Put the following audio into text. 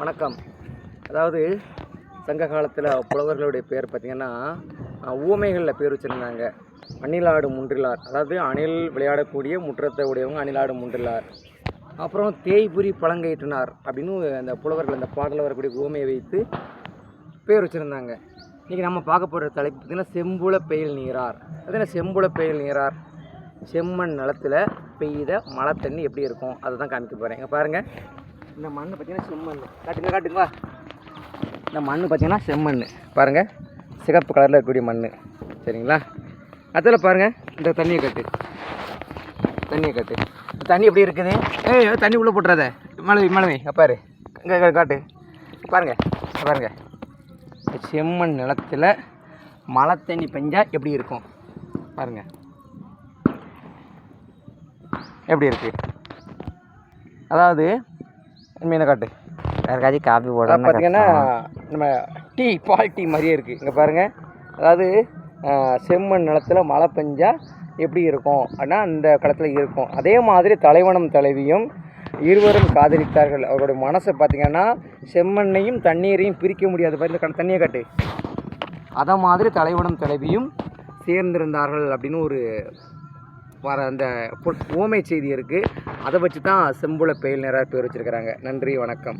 வணக்கம். அதாவது சங்க காலத்தில் புலவர்களுடைய பேர் பார்த்திங்கன்னா ஊமைகளில் பேர் வச்சுருந்தாங்க. அணிலாடு முன்றிலார், அதாவது அணில் விளையாடக்கூடிய முற்றத்தை உடையவங்க அணிலாடு முன்றிலார். அப்புறம் தேய்புரி பழங்கயிற்றினார் அப்படின்னு அந்த புலவர்கள் அந்த பாடலில் வரக்கூடிய ஊமையை வைத்து பேர் வச்சுருந்தாங்க. இன்றைக்கி நம்ம பார்க்க போகிற தலைப்பு பார்த்திங்கன்னா செம்புல பெயில் நீரார். அது என்ன செம்புல பெயில் நீரார்? செம்மண் நிலத்தில் பெய்த மழை தண்ணி எப்படி இருக்கும் அதை தான் காமிக்க போகிறேன். இங்கே பாருங்கள், இந்த மண் பார்த்திங்கன்னா செம்மண். காட்டுங்களா. இந்த மண் பார்த்திங்கன்னா செம்மண் பாருங்கள், சிகப்பு கலரில் இருக்கக்கூடிய மண். சரிங்களா? அதில் பாருங்கள், இந்த தண்ணியை கட்டு. தண்ணி எப்படி இருக்குது? தண்ணி உள்ளே போட்டுறாத. மழை பாரு, இங்கே காட்டு. பாருங்கள் செம்மண் நிலத்தில் மழை தண்ணி பெஞ்சால் எப்படி இருக்கும் பாருங்கள், எப்படி இருக்குது. அதாவது மீனை காட்டு. யாருக்காச்சும் காஃபி போட பார்த்திங்கன்னா நம்ம பால் டீ மாதிரியே இருக்குது. இங்கே பாருங்கள், அதாவது செம்மண் நிலத்தில் மழை பெஞ்சால் எப்படி இருக்கும் அப்படின்னா அந்த களத்தில் இருக்கும். அதே மாதிரி தலைவனும் தலைவியும் இருவரும் காதலித்தார்கள். அவருடைய மனசை பார்த்திங்கன்னா செம்மண்ணையும் தண்ணீரையும் பிரிக்க முடியாது. பாருங்க, தண்ணியை காட்டு. அதை மாதிரி தலைவனும் தலைவியும் சேர்ந்திருந்தார்கள் அப்படின்னு ஒரு அந்த ஓமை செய்தி இருக்குது. அதை வச்சு தான் செம்புல பெயில் நீரார் பேர் வச்சுருக்கிறாங்க. நன்றி, வணக்கம்.